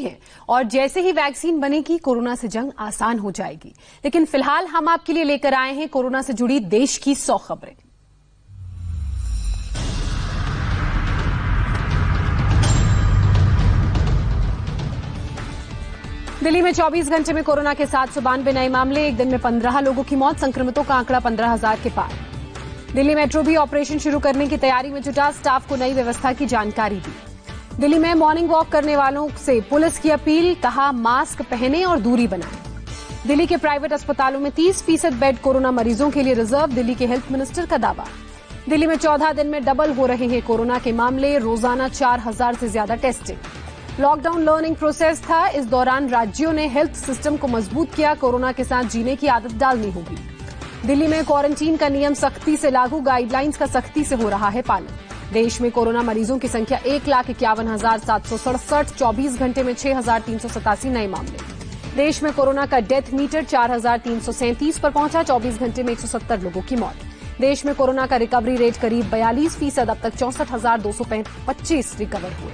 हैं और जैसे ही वैक्सीन बनेगी कोरोना से जंग आसान हो जाएगी। लेकिन फिलहाल हम आपके लिए लेकर आए हैं कोरोना से जुड़ी देश की 100 खबरें। दिल्ली में 24 घंटे में कोरोना के 792 नए मामले, एक दिन में 15 लोगों की मौत, संक्रमितों का आंकड़ा 15,000 के पार। दिल्ली मेट्रो भी ऑपरेशन शुरू करने की तैयारी में जुटा, स्टाफ को नई व्यवस्था की जानकारी दी। दिल्ली में मॉर्निंग वॉक करने वालों से पुलिस की अपील, कहा मास्क पहनें और दूरी बनाएं। दिल्ली के प्राइवेट अस्पतालों में 30% बेड कोरोना मरीजों के लिए रिजर्व, दिल्ली के हेल्थ मिनिस्टर का दावा। दिल्ली में 14 दिन में डबल हो रहे हैं कोरोना के मामले, रोजाना 4,000 से ज्यादा टेस्टिंग। लॉकडाउन लर्निंग प्रोसेस था, इस दौरान राज्यों ने हेल्थ सिस्टम को मजबूत किया, कोरोना के साथ जीने की आदत डालनी होगी। दिल्ली में क्वारंटीन का नियम सख्ती से लागू, गाइडलाइंस का सख्ती से हो रहा है पालन। देश में कोरोना मरीजों की संख्या 1,51,767, 24 घंटे में 6,387 नए मामले। देश में कोरोना का डेथ मीटर 4,337 पर पहुंचा, 24 घंटे में 170 लोगों की मौत। देश में कोरोना का रिकवरी रेट करीब 42%, अब तक 64,225 रिकवर हुए।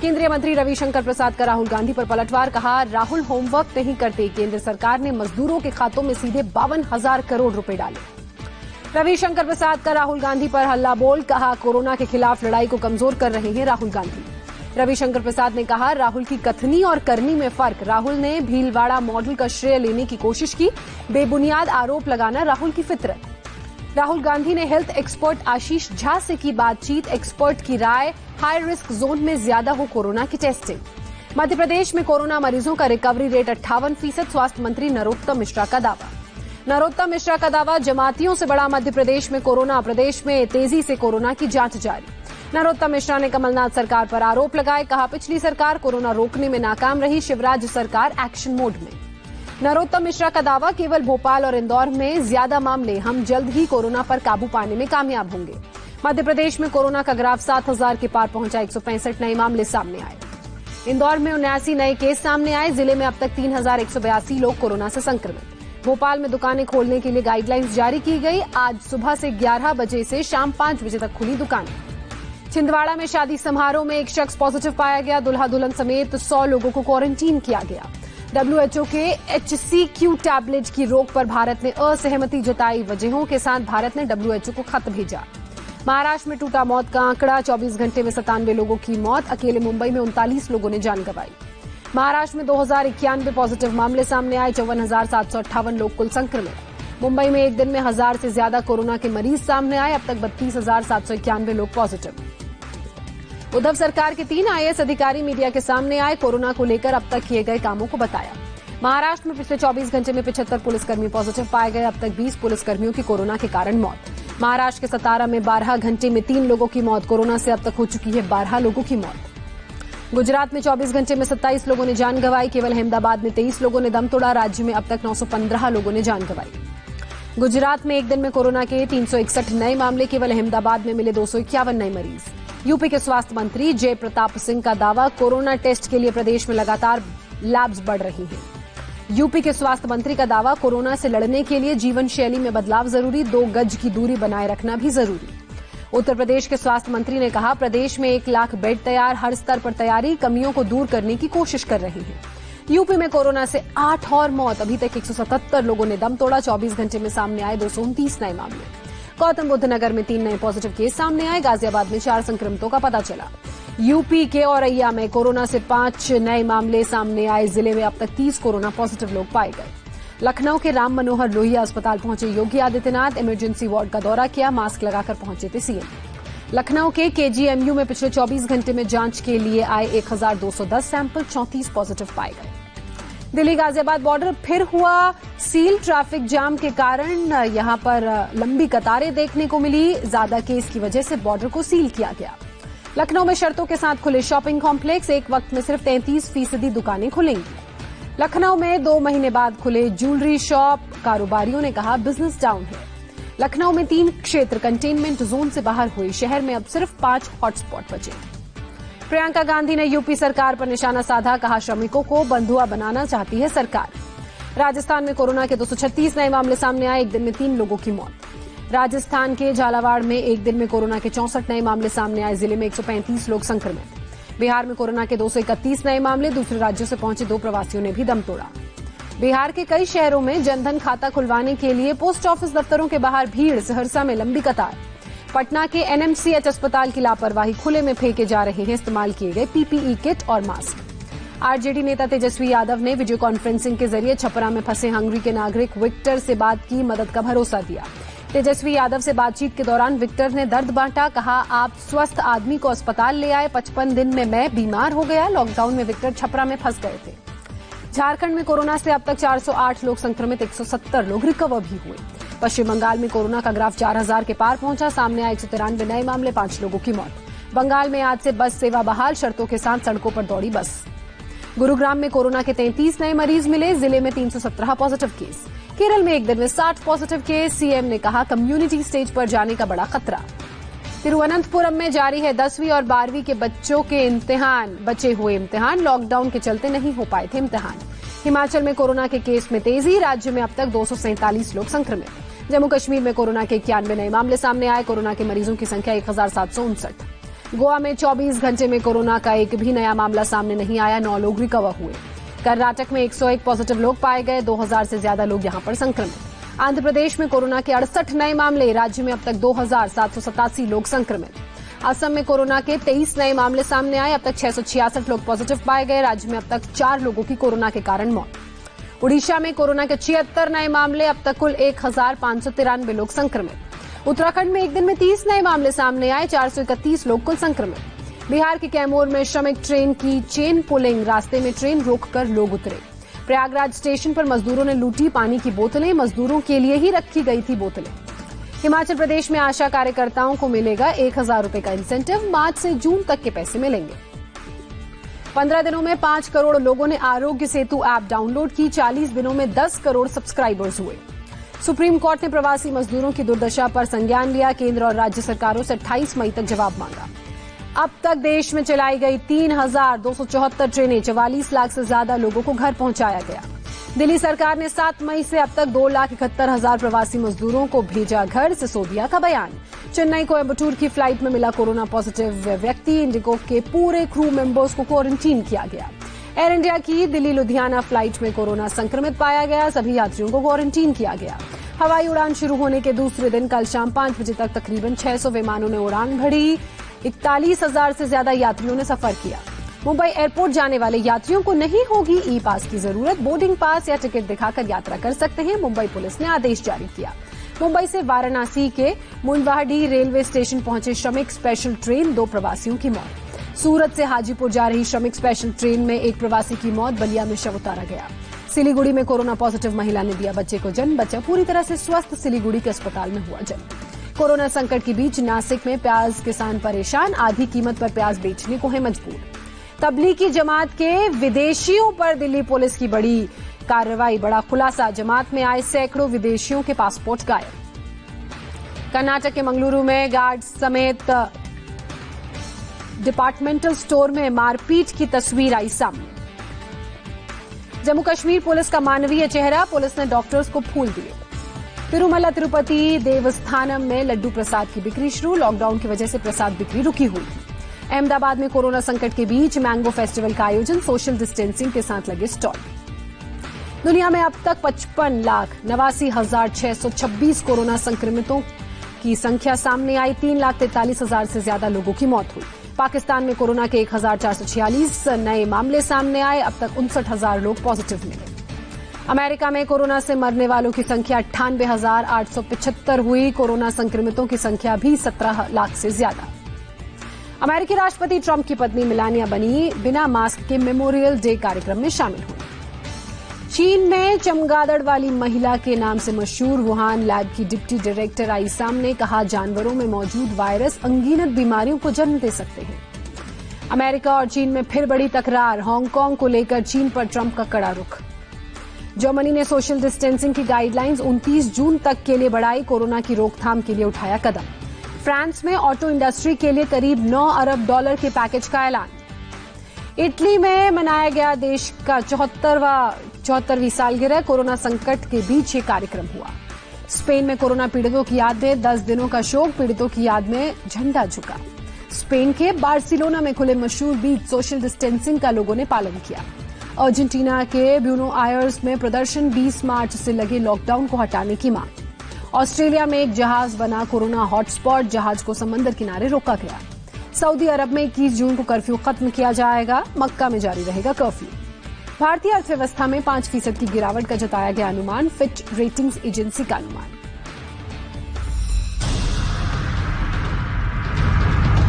केंद्रीय मंत्री रविशंकर प्रसाद का राहुल गांधी पर पलटवार, कहा राहुल होमवर्क नहीं करते, केंद्र सरकार ने मजदूरों के खातों में सीधे 52,000 करोड़ रुपए डाले। रविशंकर प्रसाद का राहुल गांधी पर हल्ला बोल, कहा कोरोना के खिलाफ लड़ाई को कमजोर कर रहे हैं राहुल गांधी। रविशंकर प्रसाद ने कहा राहुल की कथनी और करनी में फर्क, राहुल ने भीलवाड़ा मॉडल का श्रेय लेने की कोशिश की, बेबुनियाद आरोप लगाना राहुल की फितरत। राहुल गांधी ने हेल्थ एक्सपर्ट आशीष झा से की बातचीत, एक्सपर्ट की राय, हाई रिस्क जोन में ज्यादा हो कोरोना की टेस्टिंग। मध्य प्रदेश में कोरोना मरीजों का रिकवरी रेट 58%, स्वास्थ्य मंत्री नरोत्तम मिश्रा का दावा। नरोत्तम मिश्रा का दावा, जमातियों से बड़ा मध्य प्रदेश में कोरोना, प्रदेश में तेजी से कोरोना की जांच जारी। नरोत्तम मिश्रा ने कमलनाथ सरकार पर आरोप लगाए, कहा पिछली सरकार कोरोना रोकने में नाकाम रही, शिवराज सरकार एक्शन मोड में। नरोत्तम मिश्रा का दावा, केवल भोपाल और इंदौर में ज्यादा मामले, हम जल्द ही कोरोना पर काबू पाने में कामयाब होंगे। मध्य प्रदेश में कोरोना का ग्राफ 7,000 के पार पहुंचा, 165 नए मामले सामने आए। इंदौर में 79 नए केस सामने आए, जिले में अब तक 3,182 लोग कोरोना से संक्रमित। भोपाल में दुकानें खोलने के लिए गाइडलाइंस जारी की गई, आज सुबह से 11 बजे से शाम 5 बजे तक खुली दुकानें। छिंदवाड़ा में शादी समारोह में एक शख्स पॉजिटिव पाया गया, दुल्हा दुल्हन समेत 100 लोगों को क्वारंटीन किया गया। WHO के HCQ टैबलेट की रोक पर भारत ने असहमति जताई, वजहों के साथ भारत ने WHO को खत भेजा। महाराष्ट्र में टूटा मौत का आंकड़ा, 24 घंटे में 97 लोगों की मौत, अकेले मुंबई में 39 लोगों ने जान गंवाई। महाराष्ट्र में 2,091 पॉजिटिव मामले सामने आए, 54,758 लोग कुल संक्रमित। मुंबई में एक दिन में 1,000 से ज्यादा कोरोना के मरीज सामने आए, अब तक 32,791 लोग पॉजिटिव। उद्धव सरकार के 3 IAS अधिकारी मीडिया के सामने आए, कोरोना को लेकर अब तक किए गए कामों को बताया। महाराष्ट्र में पिछले 24 घंटे में 75 पुलिसकर्मी पॉजिटिव पाए गए, अब तक 20 पुलिसकर्मियों की कोरोना के कारण मौत। महाराष्ट्र के सतारा में 12 घंटे में 3 लोगों की मौत, कोरोना से अब तक हो चुकी है 12 लोगों की मौत। गुजरात में 24 घंटे में 27 लोगों ने जान गंवाई, केवल अहमदाबाद में 23 लोगों ने दम तोड़ा, राज्य में अब तक 915 लोगों ने जान गंवाई। गुजरात में एक दिन में कोरोना के 361 नए मामले, केवल अहमदाबाद में मिले 251 नए मरीज। यूपी के स्वास्थ्य मंत्री जय प्रताप सिंह का दावा, कोरोना टेस्ट के लिए प्रदेश में लगातार लैब्स बढ़ रही हैं। यूपी के स्वास्थ्य मंत्री का दावा, कोरोना से लड़ने के लिए जीवन शैली में बदलाव जरूरी, 2 गज की दूरी बनाए रखना भी जरूरी। उत्तर प्रदेश के स्वास्थ्य मंत्री ने कहा, प्रदेश में 1 लाख बेड तैयार, हर स्तर पर तैयारी, कमियों को दूर करने की कोशिश कर रही है। यूपी में कोरोना से 8 और मौत, अभी तक 177 लोगों ने दम तोड़ा, 24 घंटे में सामने आए 229 नए मामले। गौतम बुद्ध नगर में 3 नए पॉजिटिव केस सामने आए, गाजियाबाद में 4 संक्रमितों का पता चला। यूपी के औरैया में कोरोना से 5 नए मामले सामने आए, जिले में अब तक 30 कोरोना पॉजिटिव लोग पाए गए। लखनऊ के राम मनोहर लोहिया अस्पताल पहुंचे योगी आदित्यनाथ, इमरजेंसी वार्ड का दौरा किया, मास्क लगाकर पहुंचे थे सीएम। लखनऊ के KGMU में पिछले 24 घंटे में जांच के लिए आए 1,210 सैंपल, 34 पॉजिटिव पाए गए। दिल्ली गाजियाबाद बॉर्डर फिर हुआ सील, ट्रैफिक जाम के कारण यहां पर लंबी कतारें देखने को मिली, ज्यादा केस की वजह से बॉर्डर को सील किया गया। लखनऊ में शर्तों के साथ खुले शॉपिंग कॉम्प्लेक्स, एक वक्त में सिर्फ 33% दुकानें खुलेंगी। लखनऊ में 2 महीने बाद खुले ज्वेलरी शॉप, कारोबारियों ने कहा बिजनेस डाउन है। लखनऊ में 3 क्षेत्र कंटेनमेंट जोन से बाहर हुए, शहर में अब सिर्फ 5 हॉटस्पॉट बचे। प्रियंका गांधी ने यूपी सरकार पर निशाना साधा, कहा श्रमिकों को बंधुआ बनाना चाहती है सरकार। राजस्थान में कोरोना के 236 नए मामले सामने आए, एक दिन में 3 लोगों की मौत। राजस्थान के झालावाड़ में एक दिन में कोरोना के 64 नए मामले सामने आए, जिले में 135 लोग संक्रमित। बिहार में कोरोना के 231 नए मामले, दूसरे राज्यों से पहुंचे 2 प्रवासियों ने भी दम तोड़ा। बिहार के कई शहरों में जनधन खाता खुलवाने के लिए पोस्ट ऑफिस दफ्तरों के बाहर भीड़, सहरसा में लंबी कतार। पटना के एनएमसीएच अस्पताल की लापरवाही, खुले में फेंके जा रहे हैं इस्तेमाल किए गए पीपीई किट और मास्क। आरजेडी नेता तेजस्वी यादव ने वीडियो कॉन्फ्रेंसिंग के जरिए छपरा में फंसे हंगरी के नागरिक विक्टर से बात की, मदद का भरोसा दिया। तेजस्वी यादव से बातचीत के दौरान विक्टर ने दर्द बांटा, कहा आप स्वस्थ आदमी को अस्पताल ले आए, 55 दिन में मैं बीमार हो गया। लॉकडाउन में विक्टर छपरा में फंस गए थे। झारखंड में कोरोना से अब तक 408 लोग संक्रमित, 170 लोग रिकवर भी हुए। पश्चिम बंगाल में कोरोना का ग्राफ 4000 के पार पहुंचा, सामने आए 193 नए मामले, 5 लोगों की मौत। बंगाल में आज से बस सेवा बहाल, शर्तों के साथ सड़कों पर दौड़ी बस। गुरुग्राम में कोरोना के 33 नए मरीज मिले, जिले में 317 पॉजिटिव केस। केरल में एक दिन में 60 पॉजिटिव केस, सीएम ने कहा कम्युनिटी स्टेज पर जाने का बड़ा खतरा। तिरुवनंतपुरम में जारी है 10वीं और 12वीं के बच्चों के इम्तिहान, बचे हुए इम्तिहान, लॉकडाउन के चलते नहीं हो पाए थे इम्तिहान। हिमाचल में कोरोना के केस में तेजी, राज्य में अब तक 247 लोग संक्रमित। जम्मू कश्मीर में कोरोना के 91 नए मामले सामने आए, कोरोना के मरीजों की संख्या 1759। गोवा में 24 घंटे में कोरोना का एक भी नया मामला सामने नहीं आया, 9 लोग रिकवर हुए। कर्नाटक में 101 पॉजिटिव लोग पाए गए, 2000 से ज्यादा लोग यहां पर संक्रमित। आंध्र प्रदेश में कोरोना के 68 नए मामले, राज्य में अब तक 2787 लोग संक्रमित। असम में कोरोना के 23 नए मामले सामने आए, अब तक 666 लोग पॉजिटिव पाए गए, राज्य में अब तक 4 लोगों की कोरोना के कारण मौत। उड़ीसा में कोरोना के 76 नए मामले, अब तक कुल 1593 लोग संक्रमित। उत्तराखंड में एक दिन में 30 नए मामले सामने आए, 431 लोग कुल संक्रमित। बिहार के कैमूर में श्रमिक ट्रेन की चेन पुलिंग, रास्ते में ट्रेन रोककर लोग उतरे। प्रयागराज स्टेशन पर मजदूरों ने लूटी पानी की बोतलें, मजदूरों के लिए ही रखी गई थी बोतलें। हिमाचल प्रदेश में आशा कार्यकर्ताओं को मिलेगा 1000 रुपए का इंसेंटिव, मार्च से जून तक के पैसे मिलेंगे। 15 दिनों में 5 करोड़ लोगों ने आरोग्य सेतु ऐप डाउनलोड की, 40 दिनों में 10 करोड़ सब्सक्राइबर्स हुए। सुप्रीम कोर्ट ने प्रवासी मजदूरों की दुर्दशा पर संज्ञान लिया, केंद्र और राज्य सरकारों से 28 मई तक जवाब मांगा। अब तक देश में चलाई गई 3274 ट्रेनें, 44 लाख से ज्यादा लोगों को घर पहुंचाया गया। दिल्ली सरकार ने 7 मई से अब तक 2,71,000 प्रवासी मजदूरों को भेजा घर, सिसोदिया का बयान। चेन्नई कोयम्बटूर की फ्लाइट में मिला कोरोना पॉजिटिव व्यक्ति, इंडिगो के पूरे क्रू मेंबर्स को क्वारंटीन किया गया। एयर इंडिया की दिल्ली लुधियाना फ्लाइट में कोरोना संक्रमित पाया गया, सभी यात्रियों को क्वारंटीन किया गया। हवाई उड़ान शुरू होने के दूसरे दिन कल शाम 5 बजे तक तकरीबन 600 विमानों ने उड़ान भरी, 41,000 से ज्यादा यात्रियों ने सफर किया। मुंबई एयरपोर्ट जाने वाले यात्रियों को नहीं होगी ई पास की जरूरत, बोर्डिंग पास या टिकट दिखाकर यात्रा कर सकते हैं, मुंबई पुलिस ने आदेश जारी किया। मुंबई से वाराणसी के मुंडवाडीह रेलवे स्टेशन पहुंचे श्रमिक स्पेशल ट्रेन, 2 प्रवासियों की मौत। सूरत से हाजीपुर जा रही श्रमिक स्पेशल ट्रेन में एक प्रवासी की मौत, बलिया में शव उतारा गया। सिलीगुड़ी में कोरोना पॉजिटिव महिला ने दिया बच्चे को जन्म, बच्चा पूरी तरह से स्वस्थ, सिलीगुड़ी के अस्पताल में हुआ जन्म। कोरोना संकट के बीच नासिक में प्याज किसान परेशान, आधी कीमत पर प्याज बेचने को है मजबूर। तबलीगी जमात के विदेशियों पर दिल्ली पुलिस की बड़ी कार्रवाई, बड़ा खुलासा, जमात में आए सैकड़ों विदेशियों के पासपोर्ट गायब। कर्नाटक के मंगलुरु में गार्ड समेत डिपार्टमेंटल स्टोर में मारपीट की तस्वीर आई सामने। जम्मू कश्मीर पुलिस का मानवीय चेहरा, पुलिस ने डॉक्टर्स को फूल दिए। तिरुमला तिरुपति देवस्थानम में लड्डू प्रसाद की बिक्री शुरू, लॉकडाउन की वजह से प्रसाद बिक्री रुकी हुई थी। अहमदाबाद में कोरोना संकट के बीच मैंगो फेस्टिवल का आयोजन, सोशल डिस्टेंसिंग के साथ लगे स्टॉल। दुनिया में अब तक 55,89,626 कोरोना संक्रमितों की संख्या सामने आई, 3,43,000 से ज्यादा लोगों की मौत हुई। पाकिस्तान में कोरोना के 1,446 नए मामले सामने आए, अब तक 59,000 लोग पॉजिटिव मिले। अमेरिका में कोरोना से मरने वालों की संख्या 98,875 हुई, कोरोना संक्रमितों की संख्या भी 17 लाख से ज्यादा। अमेरिकी राष्ट्रपति ट्रंप की पत्नी मेलानिया बनी बिना मास्क के मेमोरियल डे कार्यक्रम में शामिल हुई। चीन में चमगादड़ वाली महिला के नाम से मशहूर वुहान लैब की डिप्टी डायरेक्टर आई सामने, कहा जानवरों में मौजूद वायरस अनगिनत बीमारियों को जन्म दे सकते हैं। अमेरिका और चीन में फिर बड़ी तकरार, हांगकांग को लेकर चीन पर ट्रंप का कड़ा रुख। जर्मनी ने सोशल डिस्टेंसिंग की गाइडलाइंस 29 जून तक के लिए बढ़ाई, कोरोना की रोकथाम के लिए उठाया कदम। फ्रांस में ऑटो इंडस्ट्री के लिए करीब $9 अरब के पैकेज का ऐलान। इटली में मनाया गया देश का 74वीं सालगिरह, कोरोना संकट के बीच ये कार्यक्रम हुआ। स्पेन में कोरोना पीड़ितों की याद में 10 दिनों का शोक, पीड़ितों की याद में झंडा झुका। स्पेन के बार्सिलोना में खुले मशहूर बीच, सोशल डिस्टेंसिंग का लोगों ने पालन किया। अर्जेंटीना के ब्यूनो आयर्स में प्रदर्शन, 20 मार्च से लगे लॉकडाउन को हटाने की मांग। ऑस्ट्रेलिया में एक जहाज बना कोरोना हॉटस्पॉट, जहाज को समंदर किनारे रोका गया। सऊदी अरब में 21 जून को कर्फ्यू खत्म किया जाएगा, मक्का में जारी रहेगा कर्फ्यू। भारतीय अर्थव्यवस्था में 5% की गिरावट का जताया गया अनुमान, फिच रेटिंग्स एजेंसी का अनुमान।